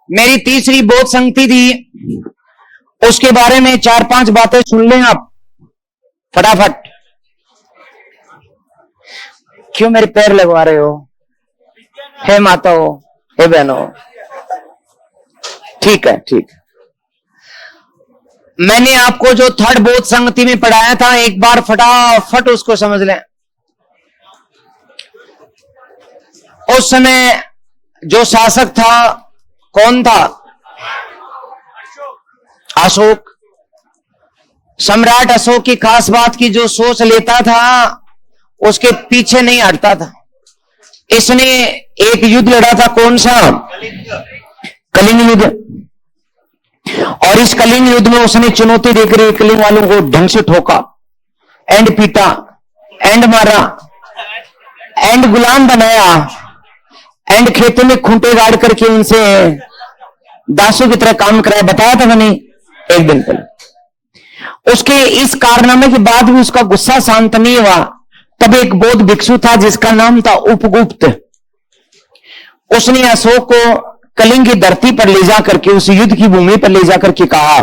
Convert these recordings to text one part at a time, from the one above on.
मेरी तीसरी बोध संगति थी, उसके बारे में 4-5 बातें सुन लें आप फटाफट। क्यों मेरे पैर लगवा रहे हो? हे माता हो, हे बहनों, ठीक है ठीक। मैंने आपको जो थर्ड बोध संगति में पढ़ाया था, एक बार फटाफट उसको समझ लें। उस समय जो शासक था कौन था? अशोक। सम्राट अशोक की खास बात की जो सोच लेता था उसके पीछे नहीं हटता था। इसने एक युद्ध लड़ा था, कौन सा? कलिंग युद्ध। और इस कलिंग युद्ध में उसने चुनौती देकर कलिंग वालों को ढंग से ठोका, एंड पीटा, एंड मारा, एंड गुलाम बनाया, एंड खेतों में खूंटे गाड़ करके उनसे दासों की तरह काम कराया। बताया था मैंने एक दिन पहले। उसके इस कारनामे के बाद भी उसका गुस्सा शांत नहीं हुआ। तब एक बौद्ध भिक्षु था जिसका नाम था उपगुप्त। उसने अशोक को कलिंग की धरती पर ले जाकर के, उस युद्ध की भूमि पर ले जाकर के कहा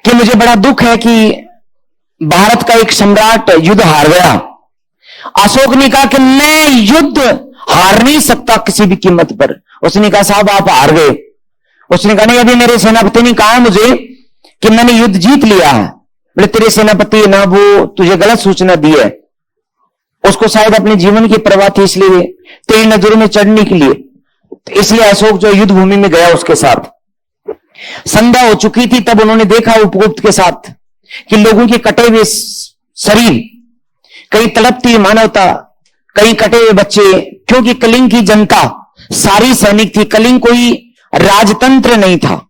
कि मुझे बड़ा दुख है कि भारत का एक सम्राट युद्ध हार गया। अशोक ने कहा कि मैं युद्ध हार नहीं सकता किसी भी कीमत पर। उसने कहा साहब आप हार गए। उसने कहा नहीं, अभी मेरे सेनापति ने कहा मुझे कि मैंने युद्ध जीत लिया है। बोले तेरे सेनापति ना, वो तुझे गलत सूचना दी है। उसको शायद अपने जीवन की परवाह थी, इसलिए तेरी नजरों में चढ़ने के लिए, इसलिए अशोक जो युद्ध भूमि में गया उसके साथ। संध्या हो चुकी थी, तब उन्होंने देखा उपगुप्त के साथ कि लोगों के कटे हुए शरीर, कहीं तड़पती हुई मानवता, कहीं कटे हुए बच्चे, क्योंकि कलिंग की जनता सारी सैनिक थी। कलिंग कोई राजतंत्र नहीं था,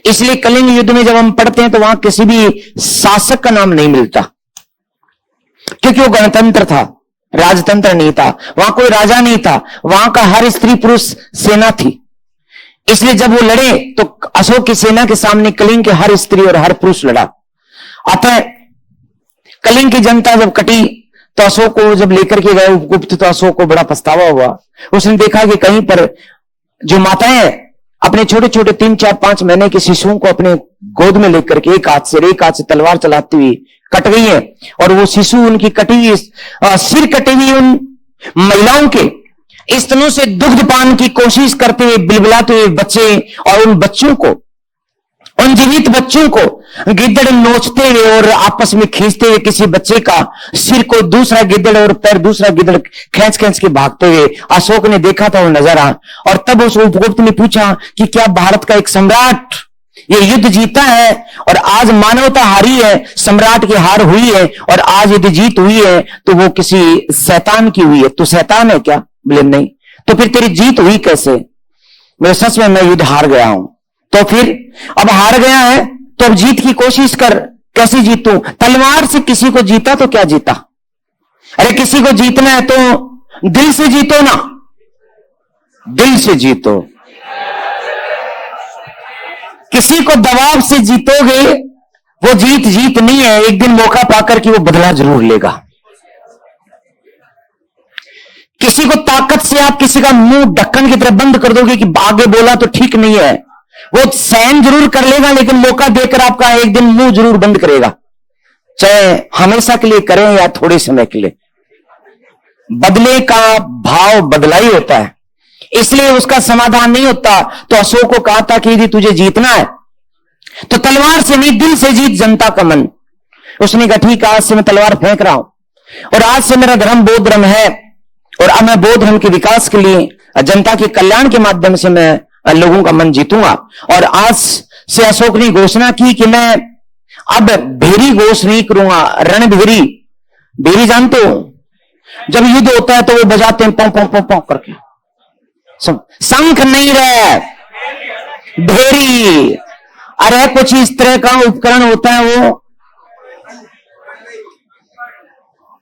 इसलिए कलिंग युद्ध में जब हम पढ़ते हैं तो वहां किसी भी शासक का नाम नहीं मिलता, क्योंकि वो गणतंत्र था, राजतंत्र नहीं था। वहां कोई राजा नहीं था, वहां का हर स्त्री पुरुष सेना थी। इसलिए जब वो लड़े तो अशोक की सेना के सामने कलिंग के हर स्त्री और हर पुरुष लड़ा। अतः कलिंग की जनता जब कटी तो अशोक को जब लेकर के गए उपगुप्त, तो अशोक को बड़ा पछतावा हुआ। उसने देखा कि कहीं पर जो माताएं अपने छोटे छोटे 3-4-5 महीने के शिशुओं को अपने गोद में लेकर के एक हाथ से तलवार चलाती हुई कट गई है, और वो शिशु उनकी कटी हुई सिर कटी हुई उन महिलाओं के स्तनों से दुग्ध पान की कोशिश करते हुए बिलबिलाते हुए बच्चे, और उन बच्चों को, उन जीवित बच्चों को गिद्दड़ नोचते हुए और आपस में खींचते हुए किसी बच्चे का सिर को दूसरा गिद्दड़ और पैर दूसरा गिद्दड़ खींच खींच के भागते हुए अशोक ने देखा था, वो नजर आ। और तब उस उपगुप्त ने पूछा कि क्या भारत का एक सम्राट ये युद्ध जीता है, और आज मानवता हारी है, सम्राट की हार हुई है, और आज युद्ध जीत हुई है तो वो किसी शैतान की हुई है। तो शैतान है क्या? बोले नहीं। तो फिर तेरी जीत हुई कैसे? बोले सच में मैं युद्ध हार गया हूं। तो फिर अब हार गया है तो अब जीत की कोशिश कर। कैसे जीतूं? तलवार से किसी को जीता तो क्या जीता? अरे किसी को जीतना है तो दिल से जीतो ना, दिल से जीतो। किसी को दबाव से जीतोगे वो जीत नहीं है। एक दिन मौका पाकर कि वो बदला जरूर लेगा। किसी को ताकत से आप किसी का मुंह ढक्कन की तरह बंद कर दोगे कि आगे बोला तो ठीक नहीं है, वो सहन जरूर कर लेगा, लेकिन मौका देकर आपका एक दिन मुंह जरूर बंद करेगा, चाहे हमेशा के लिए करें या थोड़े समय के लिए। बदले का भाव बदला ही होता है, इसलिए उसका समाधान नहीं होता। तो अशोक को कहा था कि यदि तुझे जीतना है तो तलवार से नहीं, दिल से जीत जनता का मन। उसने कहा ठीक है, आज से मैं तलवार फेंक रहा हूं, और आज से मेरा धर्म बौद्ध धर्म है, और अब मैं बौद्ध धर्म के विकास के लिए, जनता के कल्याण के माध्यम से मैं लोगों का मन जीतूंगा। और आज से अशोक ने घोषणा की कि मैं अब भेरी घोष नहीं करूंगा, रणभेरी। भेरी जानते हो, जब युद्ध होता है तो वो बजाते हैं पौ पौ पौ करके, शंख नहीं रहे, भेरी। अरे कुछ इस तरह का उपकरण होता है,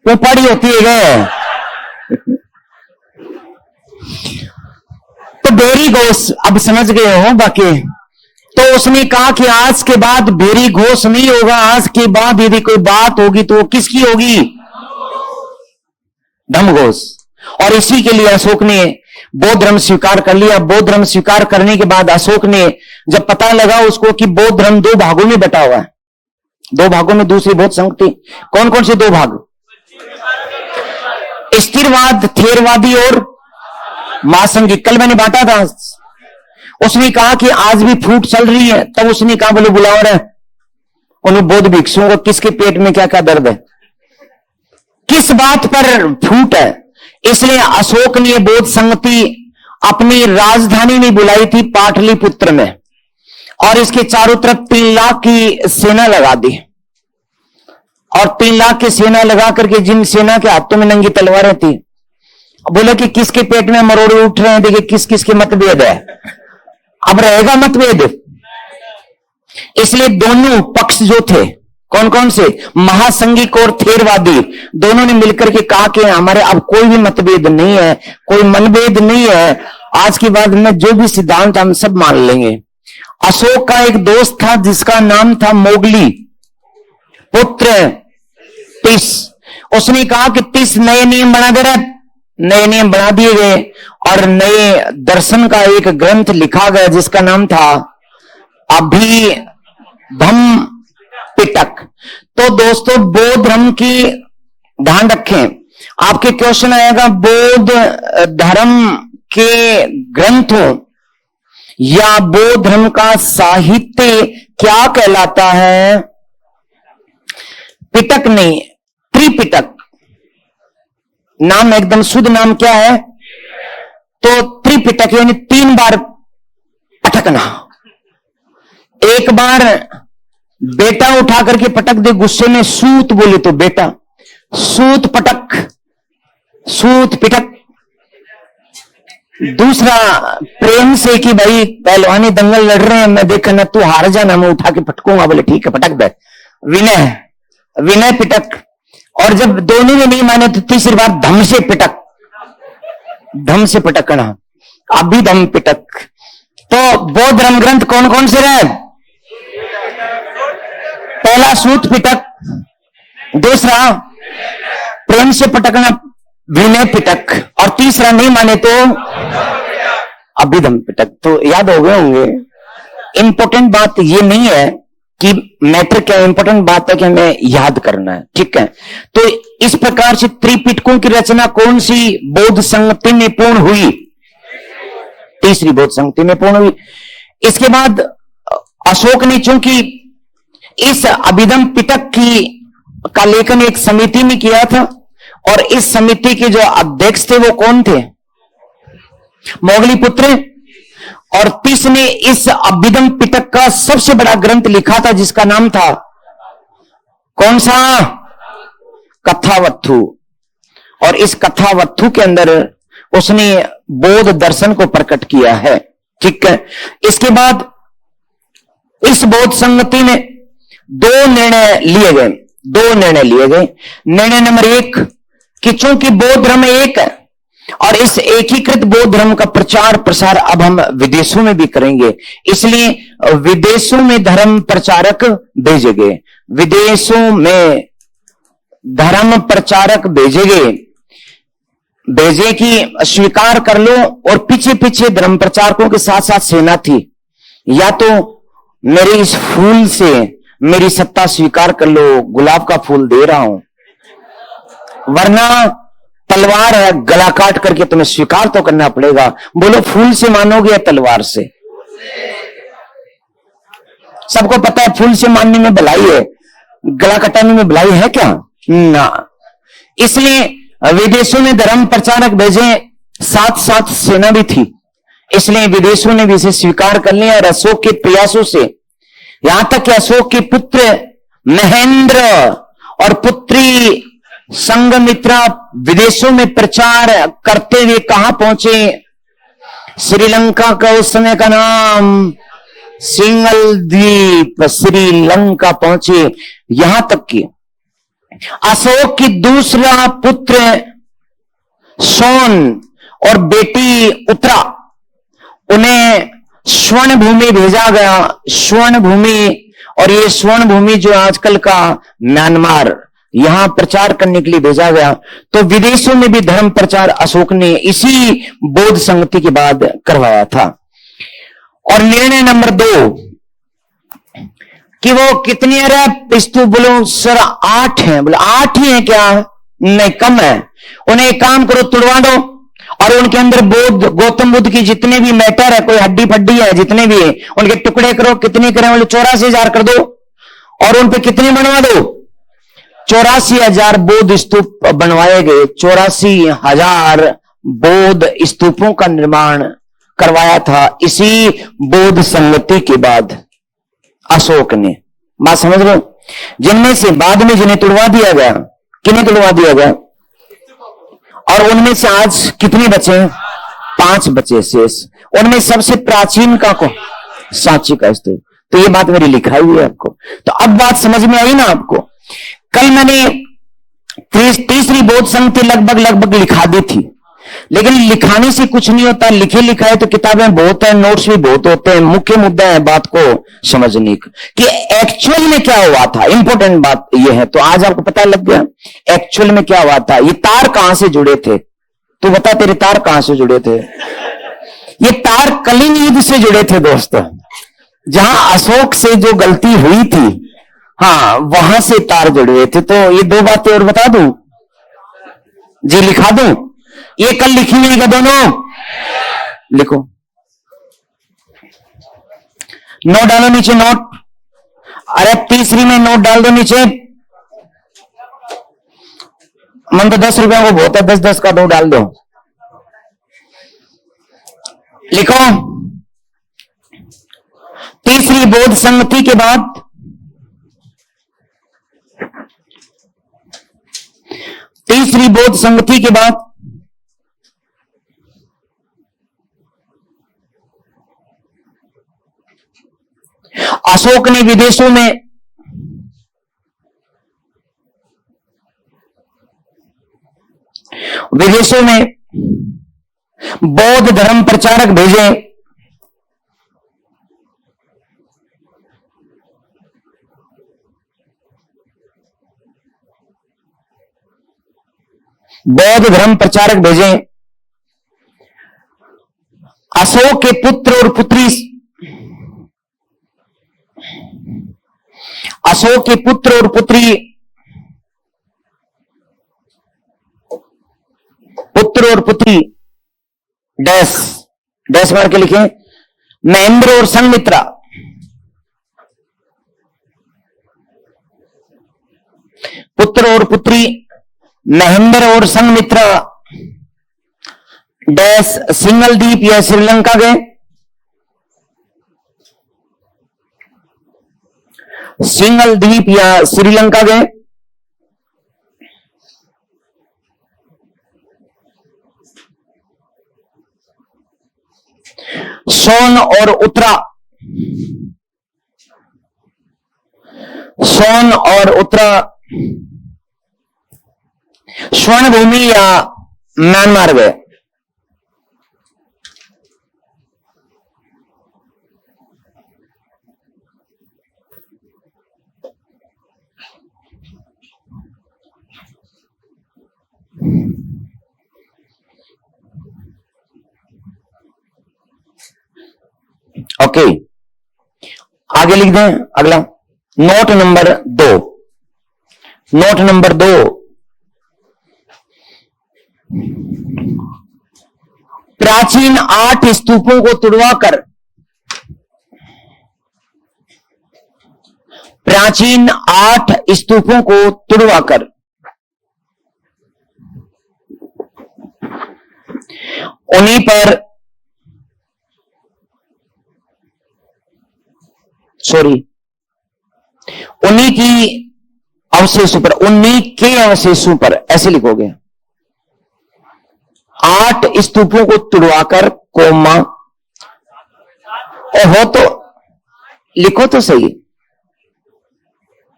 वो पड़ी होती है। तो भेरी घोष अब समझ गए हो बाकी। तो उसने कहा कि आज के बाद भेरी घोष नहीं होगा, आज के बाद यदि कोई बात होगी तो वो किसकी होगी? धम्म घोष। और इसी के लिए अशोक ने बौद्ध धर्म स्वीकार कर लिया। बौद्ध धर्म स्वीकार करने के बाद अशोक ने जब पता लगा उसको कि बौद्ध धर्म 2 भागों में बटा हुआ है, 2 भागों में दूसरी बौद्ध संघ थी। कौन कौन से 2 भाग? स्थिरवाद, थेरवादी और महासंघी। कल मैंने बांटा था। उसने कहा कि आज भी फूट चल रही है, तब उसने कहा बोले बुलाओ रहे उन बौद्ध भिक्षुओं को, किसके पेट में क्या क्या दर्द है, किस बात पर फूट है। इसलिए अशोक ने बौद्ध संगति अपनी राजधानी में बुलाई थी, पाटलिपुत्र में, और इसके चारों तरफ 3 लाख की सेना लगा दी। और 3 लाख की सेना लगा करके जिन सेना के हाथों में नंगी तलवारें थी, बोले कि किसके पेट में मरोड़े उठ रहे हैं, देखिए किस किस के मतभेद है। अब रहेगा मतभेद। इसलिए दोनों पक्ष जो थे, कौन कौन से, महासंघिक और थेरवादी, दोनों ने मिलकर के कहा कि हमारे अब कोई भी मतभेद नहीं है, कोई मनभेद नहीं है, आज के बाद में जो भी सिद्धांत हम सब मान लेंगे। अशोक का एक दोस्त था जिसका नाम था मोगली पुत्र तीस। उसने कहा कि 30 नए नियम बना दे रहे। नए नियम बना दिए गए और नए दर्शन का एक ग्रंथ लिखा गया जिसका नाम था अभिधम्म पिटक। तो दोस्तों बौद्ध धर्म की ध्यान रखें, आपके क्वेश्चन आएगा बौद्ध धर्म के ग्रंथों या बौद्ध धर्म का साहित्य क्या कहलाता है? पिटक नहीं, त्रिपिटक। नाम एकदम शुद्ध नाम क्या है? तो त्रिपिटक यानी 3 बार पटकना। एक बार बेटा उठा करके पटक दे, गुस्से में सूत बोले तो बेटा, सूत पटक, सूत पिटक। दूसरा प्रेम से कि भाई पहलवानी दंगल लड़ रहे हैं, मैं देखा ना तू हार जाना, मैं उठा के पटकूंगा, बोले ठीक है पटक दे, विनय, विनय पिटक। और जब दोनों ने नहीं माने तो तीसरी बार धम से पिटक, धम से पटकना, अभिधम्म पिटक। तो बौद्ध धर्म ग्रंथ कौन कौन से रहे? पहला सूत पिटक, दूसरा प्रेम से पटकना विनय पिटक, और तीसरा नहीं माने तो अभिधम्म पिटक। तो याद हो गए होंगे। इंपॉर्टेंट बात ये नहीं है कि मैटर क्या, इंपॉर्टेंट बात है कि हमें याद करना है, ठीक है। तो इस प्रकार से त्रिपिटकों की रचना कौन सी बौद्ध संगति में पूर्ण हुई? तीसरी बौद्ध संगति में पूर्ण हुई। इसके बाद अशोक ने चूंकि इस अभिधम्म पिटक का लेखन एक समिति में किया था, और इस समिति के जो अध्यक्ष थे वो कौन थे? मोगली पुत्र। और तीस ने इस अभिधम्म पिटक का सबसे बड़ा ग्रंथ लिखा था जिसका नाम था कौन सा? कथावत्थु। और इस कथावत्थु के अंदर उसने बौद्ध दर्शन को प्रकट किया है, ठीक है। इसके बाद इस बौद्ध संगति में 2 निर्णय लिए गए, 2 निर्णय लिए गए। निर्णय नंबर 1 कि चूंकि बौद्ध धर्म एक है और इस एकीकृत बौद्ध धर्म का प्रचार प्रसार अब हम विदेशों में भी करेंगे, इसलिए विदेशों में धर्म प्रचारक भेजे गए, विदेशों में धर्म प्रचारक भेजे गए, भेजे कि स्वीकार कर लो। और पीछे पीछे धर्म प्रचारकों के साथ साथ सेना थी, या तो मेरे इस फूल से मेरी सत्ता स्वीकार कर लो, गुलाब का फूल दे रहा हूं, वरना तलवार है, गला काट करके तुम्हें स्वीकार तो करना पड़ेगा। बोलो फूल से मानोगे या तलवार से? सबको पता है फूल से मानने में भलाई है, गला कटाने में भलाई है क्या? ना। इसलिए विदेशों में धर्म प्रचारक भेजे, साथ साथ सेना भी थी, इसलिए विदेशों ने भी इसे स्वीकार कर लिया। और अशोक के प्रयासों से यहां तक कि अशोक के पुत्र महेंद्र और पुत्री संघमित्रा विदेशों में प्रचार करते हुए कहां पहुंचे? श्रीलंका का उस समय का नाम सिंगल द्वीप, श्रीलंका पहुंचे। यहां तक कि अशोक की दूसरा पुत्र सोन और बेटी उत्तरा, उन्हें स्वर्ण भूमि भेजा गया। स्वर्ण भूमि, और ये स्वर्ण भूमि जो आजकल का म्यांमार, यहां प्रचार करने के लिए भेजा गया। तो विदेशों में भी धर्म प्रचार अशोक ने इसी बौद्ध संगति के बाद करवाया था। और निर्णय नंबर 2 कि वो कितनी अरे स्तूप, बोलो सर 8 हैं, बोले 8 ही है क्या? नहीं, कम है। उन्हें एक काम करो, तुड़वा दो और उनके अंदर गौतम बुद्ध की जितने भी मैटर है, कोई हड्डी फड्डी है, जितने भी है उनके टुकड़े करो। कितने करें? बोले 84,000 कर दो। और उन पे कितने बनवा दो? 84,000 बौद्ध स्तूप बनवाए गए। 84,000 बौद्ध स्तूपों का निर्माण करवाया था इसी बौद्ध संगति के बाद अशोक ने। बात समझ लो। जिनमें से बाद में जिन्हें तुड़वा दिया गया, किन्हें तुड़वा दिया गया? और उनमें से आज कितने बचे? 5 बचे शेष। उनमें सबसे प्राचीन का कौन? सांची का स्तूप। तो ये बात मेरी लिखाई हुई है आपको। तो अब बात समझ में आई ना आपको? कल मैंने तीसरी बौद्ध संगति लगभग लिखा दी थी, लेकिन लिखाने से कुछ नहीं होता। लिखे लिखाए तो किताबें बहुत है, नोट्स भी बहुत होते हैं। मुख्य मुद्दा है बात को समझने का कि एक्चुअल में क्या हुआ था। इंपॉर्टेंट बात यह है। तो आज आपको पता लग गया एक्चुअल में क्या हुआ था। ये तार कहां से जुड़े थे? तू बता, तेरे तार कहां से जुड़े थे? ये तार कलिंग युद्ध से जुड़े थे दोस्तों। जहां अशोक से जो गलती हुई थी, हाँ, वहां से तार जुड़े हुए थे। तो ये 2 बातें और बता दूं जी, लिखा दूं? ये कल लिखी हुई क्या दोनों? लिखो, नोट डालो नीचे, नोट। अरे तीसरी में नोट डाल दो नीचे। मन तो 10 रुपया को बहुत है, 10-10 का नोट डाल दो। लिखो, तीसरी बौद्ध संगति के बाद अशोक ने विदेशों में बौद्ध धर्म प्रचारक भेजे। अशोक के पुत्र और पुत्री, डैश मार के लिखे, महेंद्र और संघमित्रा। पुत्र और पुत्री महेंद्र और संघमित्रा डैश सिंगल द्वीप या श्रीलंका गए। सोन और उत्तरा स्वर्ण भूमि या म्यांमार गए। ओके, आगे लिख दें। अगला नोट नंबर 2। प्राचीन 8 स्तूपों को तुड़वाकर उन्हीं के अवशेषों पर ऐसे लिखोगे। 8 स्तूपों को तुड़वाकर कोमा, हो तो लिखो तो सही,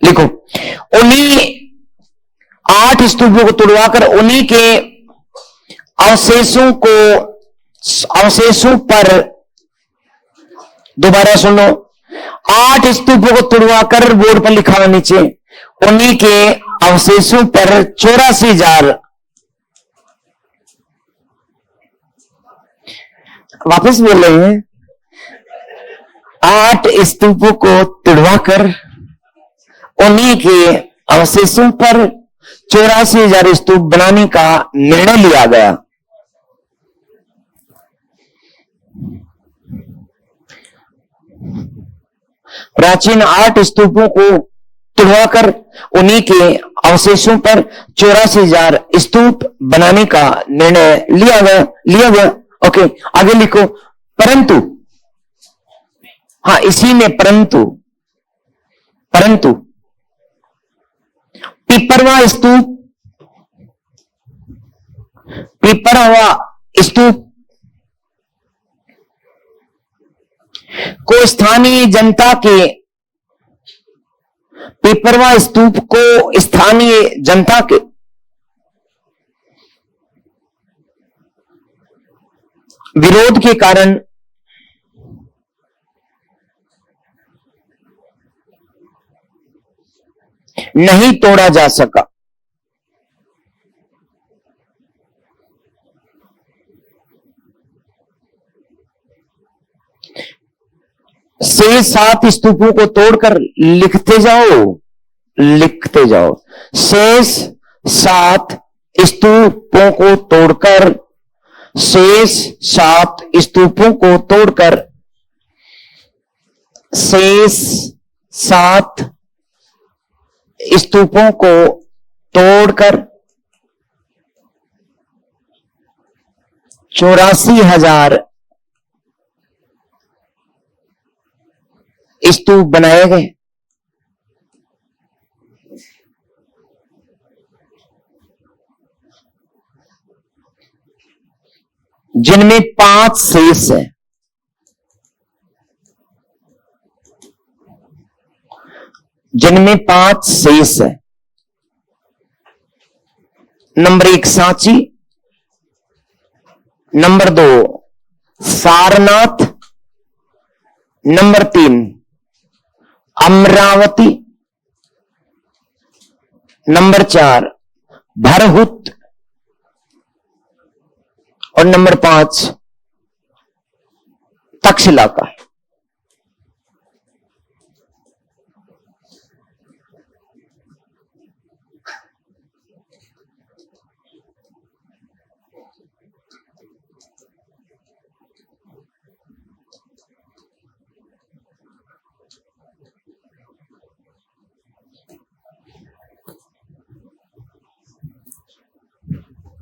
लिखो। उन्हीं 8 स्तूपों को तुड़वाकर उन्हीं के अवशेषों पर, दोबारा सुनो, 8 स्तूपों को तुड़वाकर बोर्ड पर लिखा हुआ नीचे, उन्हीं के अवशेषों पर 84,000, वापस बोल रहे हैं, 8 स्तूपों को तुड़वाकर उन्हीं के अवशेषों पर 84,000 स्तूप बनाने का निर्णय लिया गया। प्राचीन 8 स्तूपों को तुड़वाकर उन्हीं के अवशेषों पर 84,000 स्तूप बनाने का निर्णय लिया गया। ओके, आगे लिखो। परंतु, हाँ इसी में परंतु पिपरवा स्तूप को स्थानीय जनता के विरोध के कारण नहीं तोड़ा जा सका। शेष 7 स्तूपों को तोड़कर लिखते जाओ। शेष 7 स्तूपों को तोड़कर, शेष 7 स्तूपों को तोड़कर, शेष 7 स्तूपों को तोड़कर 84,000 स्तूप बनाए गए। जिनमें 5 शेष है। Number 1 Sanchi, number 2 Sarnath, number 3 Amravati, number 4 Bharhut और नंबर 5 तक्षशिला का।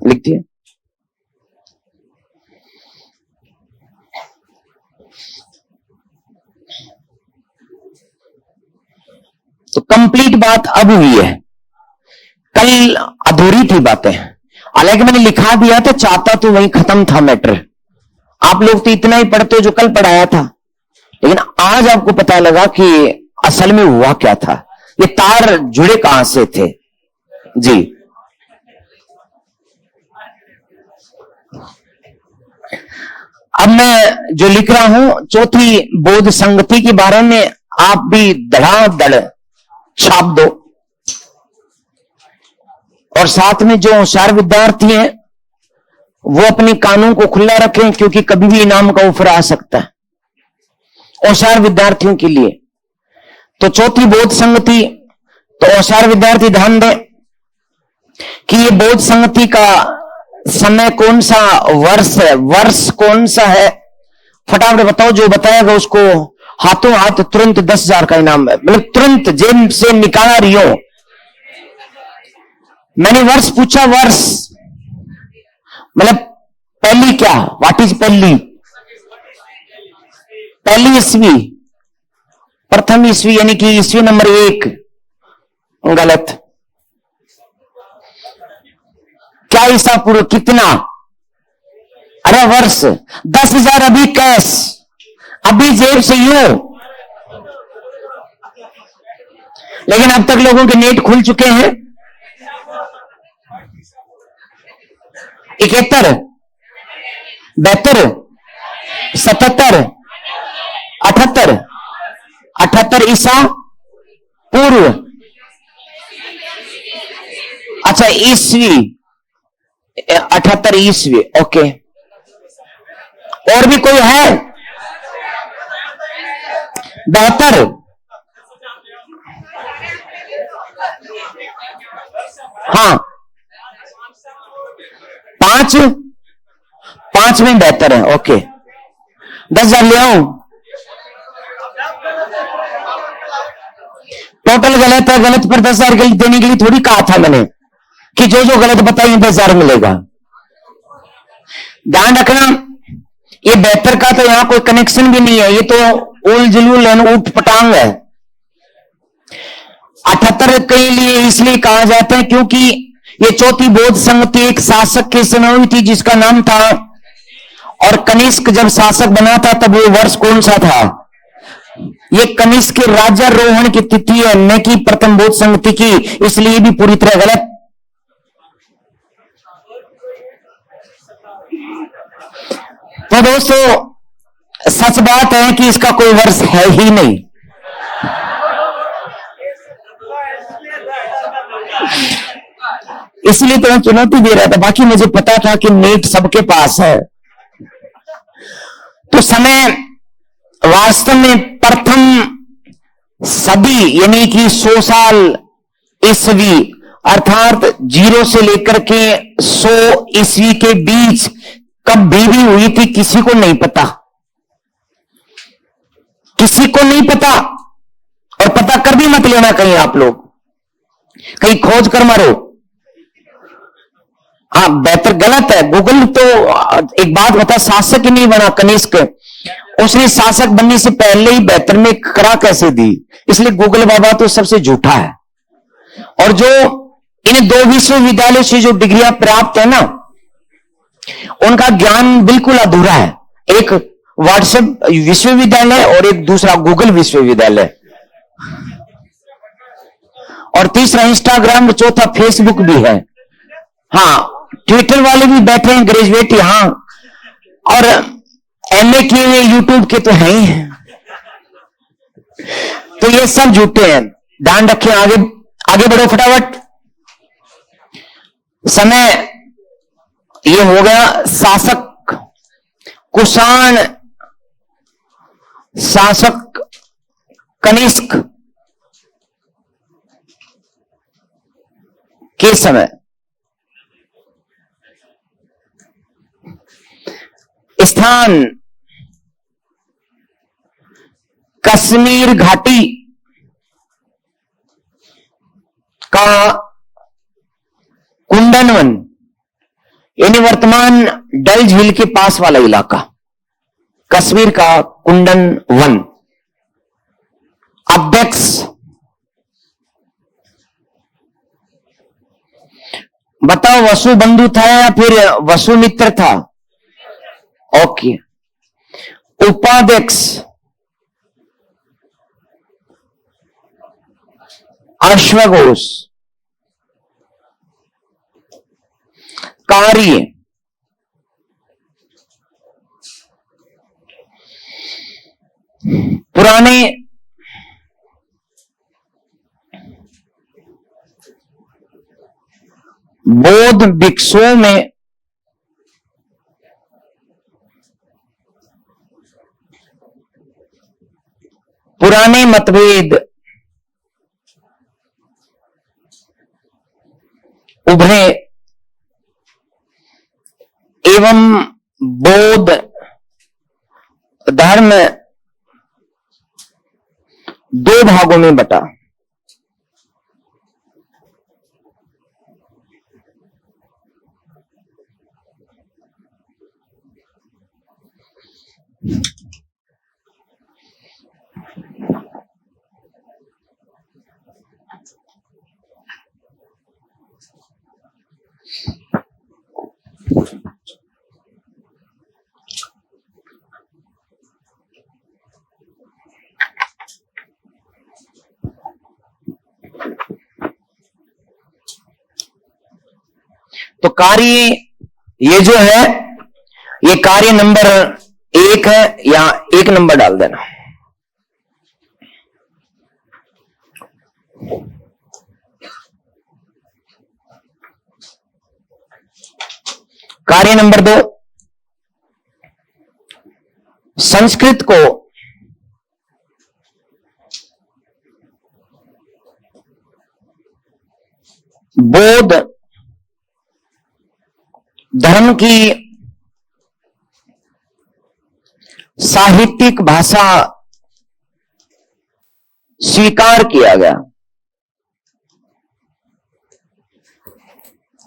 लिख दिया। तो कंप्लीट बात अब हुई है, कल अधूरी थी बातें। हालांकि मैंने लिखा दिया था, चाहता तो वहीं खत्म था मैटर। आप लोग तो इतना ही पढ़ते हो जो कल पढ़ाया था, लेकिन आज आपको पता लगा कि असल में हुआ क्या था, ये तार जुड़े कहां से थे। जी, अब मैं जो लिख रहा हूं चौथी बौद्ध संगति के बारे में, आप भी धड़ाधड़ छाप दो। और साथ में जो होशियार विद्यार्थी हैं वो अपने कानों को खुला रखें, क्योंकि कभी भी इनाम का ऑफर आ सकता है होशियार विद्यार्थियों के लिए। तो चौथी बौद्ध संगति, तो होशियार विद्यार्थी ध्यान दें कि ये बौद्ध संगति का समय कौन सा, वर्ष कौन सा है, फटाफट बताओ। जो बताएगा उसको हाथों हाथ तुरंत 10,000 का इनाम है, मतलब तुरंत जेब से निकाला रही हो। मैंने वर्ष पूछा, वर्ष मतलब पहली क्या, व्हाट इज पहली ईस्वी, प्रथम ईस्वी यानी कि ईस्वी नंबर 1, गलत। क्या ईसा पूर्व कितना, अरे वर्ष 10,000 अभी कैश, अभी जेब से यूं। लेकिन अब तक लोगों के नेट खुल चुके हैं। 71, 72, 77, 78 ईसा पूर्व, ईस्वी, 78 ईस्वी। ओके, और भी कोई है? 72। हाँ, 5 में 72 है। ओके, 10,000 ले आऊं? टोटल गलत है, गलत पर 10,000 देने के लिए थोड़ी कहा था मैंने कि जो जो गलत बताइए 10,000 मिलेगा। ध्यान रखना, ये 72 का तो यहां कोई कनेक्शन भी नहीं है, ये तो उल जुलूल ऊट पटांग है। 78 के लिए इसलिए कहा जाता है क्योंकि ये चौथी बौद्ध संगति एक शासक के समय हुई थी जिसका नाम था, और कनिष्क जब शासक बना था तब वो वर्ष कौन सा था? ये कनिष्क के राज्यारोहण की तिथि है, न कि प्रथम बौद्ध संगति की, इसलिए भी पूरी तरह गलत। तो दोस्तों सच बात है कि इसका कोई वर्ष है ही नहीं। इसलिए तो मैं चुनौती दे रहा था, बाकी मुझे पता था कि नीट सबके पास है। तो समय वास्तव में प्रथम सदी यानी कि 100 साल ईस्वी, अर्थात 0 से लेकर के 100 ईस्वी के बीच कब भी हुई थी किसी को नहीं पता, किसी को नहीं पता। और पता कर भी मत लेना कहीं, आप लोग कहीं खोज कर मारो। हाँ, 72 गलत है। गूगल तो एक बात बता, शासक ही नहीं बना कनिष्क, उसने शासक बनने से पहले ही 72 में करा कैसे दी? इसलिए गूगल बाबा तो सबसे झूठा है। और जो इन 2 विश्वविद्यालय से जो डिग्रियां प्राप्त है ना, उनका ज्ञान बिल्कुल अधूरा है। एक व्हाट्सएप विश्वविद्यालय और एक दूसरा गूगल विश्वविद्यालय, और तीसरा इंस्टाग्राम, चौथा फेसबुक भी है। हाँ, ट्विटर वाले भी बैठे हैं ग्रेजुएट यहां, और एमए किए हुए यूट्यूब के तो हैं ही। तो ये सब झूठे हैं, ध्यान रखें। आगे आगे बढ़ो फटाफट। समय ये हो गया शासक कुषाण, शासक कनिष्क के समय। स्थान कश्मीर घाटी का कुंदन वन, यानी वर्तमान डल झील के पास वाला इलाका, कश्मीर का कुंदन वन। अध्यक्ष बताओ, वसुबंधु था या फिर वसुमित्र था? ओके। उपाध्यक्ष अश्वघोष। कार्य पुराने बौद्ध भिक्षुओं में पुराने मतभेद उभरे एवं बौद्ध धर्म 2 भागों में बटा। तो कार्य ये जो है, ये कार्य नंबर 1 है, या 1 नंबर डाल देना। कार्य नंबर 2, संस्कृत को बौद्ध धर्म की साहित्यिक भाषा स्वीकार किया गया।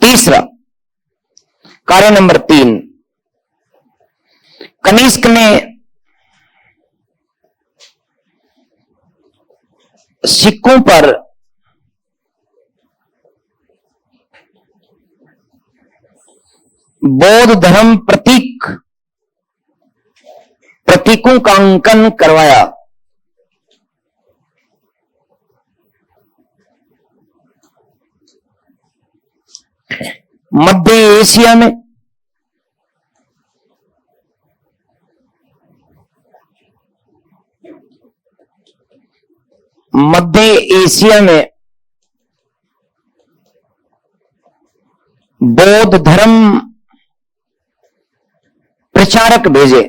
तीसरा, कार्य नंबर 3, कनिष्क ने सिक्कों पर बौद्ध धर्म प्रतीकों का अंकन करवाया। मध्य एशिया में बौद्ध धर्म प्रचारक भेजे।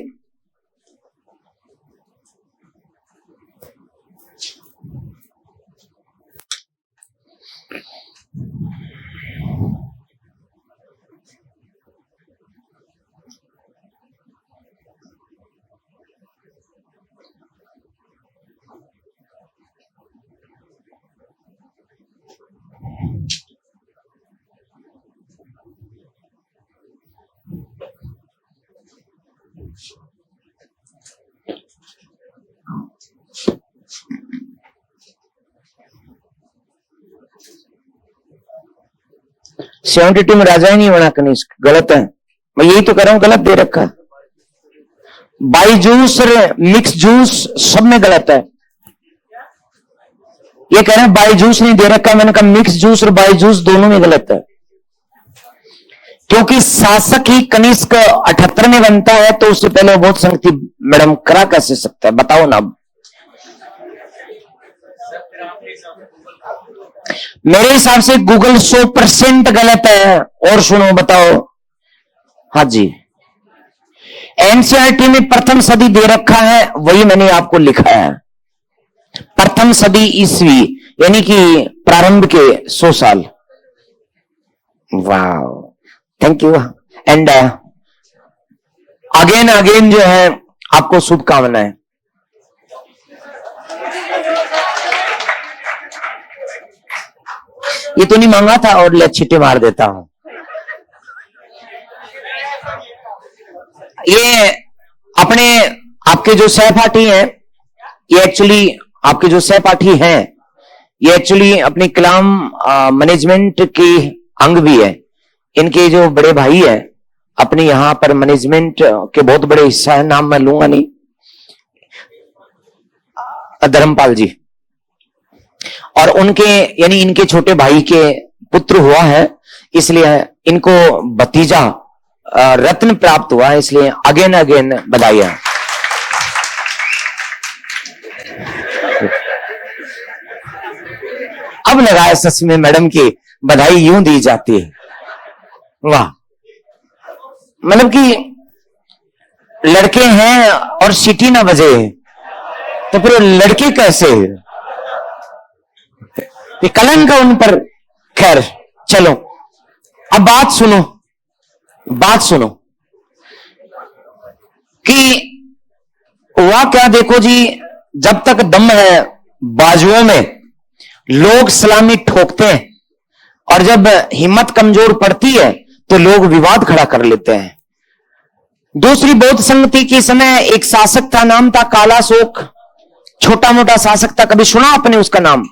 सेवेंटी में राजा ही नहीं बना कनिष्क, गलत है। मैं यही तो कह रहा हूं, गलत दे रखा है। बाईजूस और मिक्स जूस सब में गलत है। ये कह रहे हैं बाईजूस नहीं दे रखा, मैंने कहा मिक्स जूस और बाईजूस दोनों में गलत है, क्योंकि शासक ही कनिष्क 78 में बनता है, तो उससे पहले बहुत संगति मैडम करा कैसे सकता है, बताओ ना। मेरे हिसाब से गूगल 100% गलत है। और सुनो, बताओ। हाँ जी, एनसीईआरटी में प्रथम सदी दे रखा है, वही मैंने आपको लिखा है। प्रथम सदी ईस्वी यानी कि प्रारंभ के 100 साल। वाह, थैंक यू। एंड अगेन जो है आपको शुभकामनाएं। ये तो नहीं मांगा था और ले छिट्टे मार देता हूं। ये आपके जो सहपाठी हैं, ये एक्चुअली आपके जो सहपाठी हैं, ये एक्चुअली अपनी कलाम मैनेजमेंट की अंग भी है। इनके जो बड़े भाई है अपने यहां पर मैनेजमेंट के बहुत बड़े हिस्सा है, नाम मैं लूंगा नहीं, धर्मपाल जी, और उनके यानी इनके छोटे भाई के पुत्र हुआ है, इसलिए इनको भतीजा रत्न प्राप्त हुआ है, इसलिए अगेन बधाई है। अब लगा सच में मैडम की बधाई यूं दी जाती है। वाह, मतलब कि लड़के हैं और सीटी ना बजे तो फिर लड़के कैसे, ये कलंक है उन पर। खैर चलो, अब बात सुनो कि हुआ क्या। देखो जी, जब तक दम है बाजुओं में लोग सलामी ठोकते हैं, और जब हिम्मत कमजोर पड़ती है तो लोग विवाद खड़ा कर लेते हैं। दूसरी बौद्ध संगति के समय एक शासक था, नाम था कालाशोक। छोटा मोटा शासक था, कभी सुना आपने उसका नाम?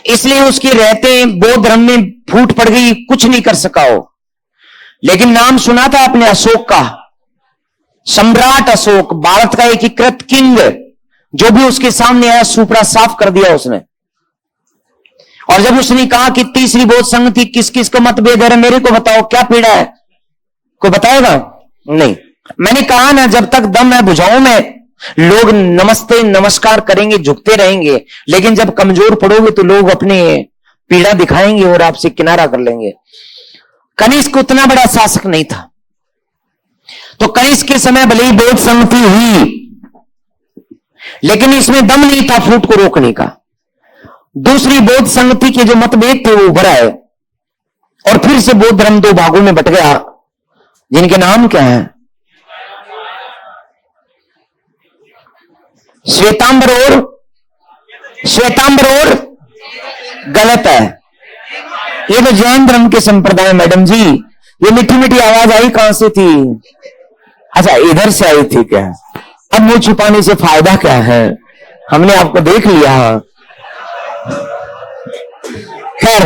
इसलिए उसके रहते बौद्ध धर्म में फूट पड़ गई, कुछ नहीं कर सका हो। लेकिन नाम सुना था आपने अशोक का, सम्राट अशोक, भारत का एकीकृत किंग। जो भी उसके सामने आया सुपड़ा साफ कर दिया उसने। और जब उसने कहा कि तीसरी बौद्ध संगति किस किस को मतभेद है, मेरे को बताओ क्या पीड़ा है, कोई बताएगा? नहीं। मैंने कहा ना, जब तक दम है भुजाओं में लोग नमस्ते नमस्कार करेंगे, झुकते रहेंगे, लेकिन जब कमजोर पड़ोगे तो लोग अपने पीड़ा दिखाएंगे और आपसे किनारा कर लेंगे। कनिष्क उतना बड़ा शासक नहीं था। तो कनिष्क के समय भले ही बौद्ध संगति हुई, लेकिन इसमें दम नहीं था फूट को रोकने का। दूसरी बौद्ध संगति के जो मतभेद थे वो उभर आए और फिर से बौद्ध धर्म दो भागों में बट गया, जिनके नाम क्या है? श्वेतांबर और गलत है। ये तो जैन धर्म के संप्रदाय। मैडम जी, ये मीठी मीठी आवाज आई कहां से थी? अच्छा, इधर से आई थी क्या? अब मुंह छुपाने से फायदा क्या है? हमने आपको देख लिया। खैर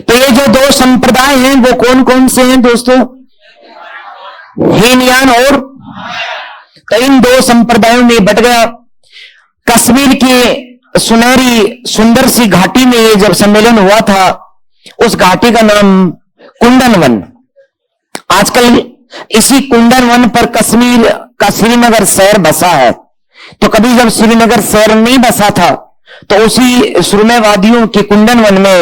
तो ये जो दो संप्रदाय हैं वो कौन कौन से हैं दोस्तों? हीनयान और। तो इन दो संप्रदायों में बट गया। कश्मीर के सुनहरी सुंदर सी घाटी में ये जब सम्मेलन हुआ था, उस घाटी का नाम कुंदन वन। आजकल इसी कुंदन वन पर कश्मीर का श्रीनगर शहर बसा है। तो कभी जब श्रीनगर शहर नहीं बसा था तो उसी सुरमे वादियों के कुंदन वन में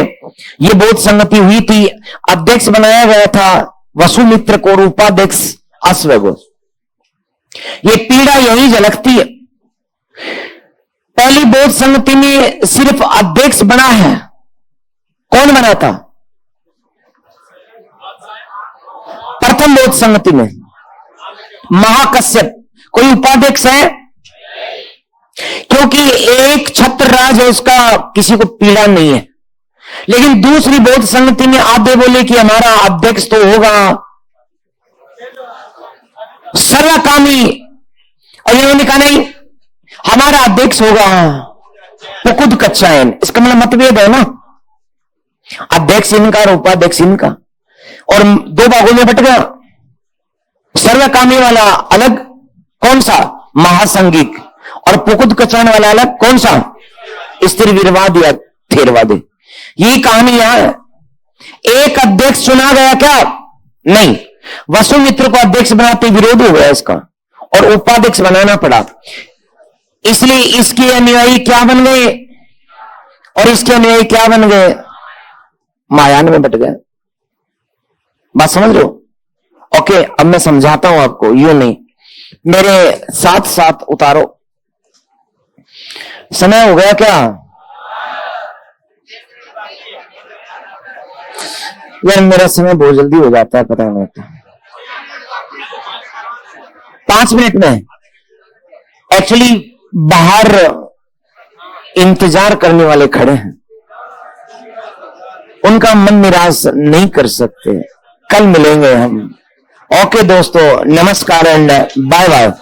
ये बौद्ध संगति हुई थी। अध्यक्ष बनाया गया था वसुमित्र को और उपाध्यक्ष अश्वघोष। ये पीड़ा यही झलकती है। पहली बौद्ध संगति में सिर्फ अध्यक्ष बना है। कौन बना था? प्रथम बौद्ध संगति में महाकश्यप। कोई उपाध्यक्ष है? क्योंकि एक छत्र राज है, उसका किसी को पीड़ा नहीं है। लेकिन दूसरी बौद्ध संगति में आधे बोले कि हमारा अध्यक्ष तो होगा सर्वकामी, और इन्होंने कहा नहीं, हमारा अध्यक्ष होगा पुकुद कच्चायन। इसका मतलब मतभेद है ना, अध्यक्ष इनका और उपाध्यक्ष इनका, और दो भागों में बट गया। सर्वकामी वाला अलग, कौन सा? महासंगिक। और पुकुद कचान वाला अलग, कौन सा? स्त्रीवीरवाद या थेरवादी। यही कहानी यहां है। एक अध्यक्ष चुना गया क्या? नहीं, वसुमित्र को अध्यक्ष बनाते विरोध हो गया इसका और उपाध्यक्ष बनाना पड़ा। इसलिए इसके अनुयायी क्या बन गए और इसके अनुयायी क्या बन गए? महायान में बट गए। बात समझ रहे हो? ओके, अब मैं समझाता हूं आपको, यूं नहीं, मेरे साथ साथ उतारो। समय हो गया क्या? यार मेरा समय बहुत जल्दी हो जाता है, पता नहीं। 5 मिनट में एक्चुअली बाहर इंतजार करने वाले खड़े हैं, उनका मन निराश नहीं कर सकते। कल मिलेंगे हम। ओके दोस्तों, नमस्कार एंड बाय बाय।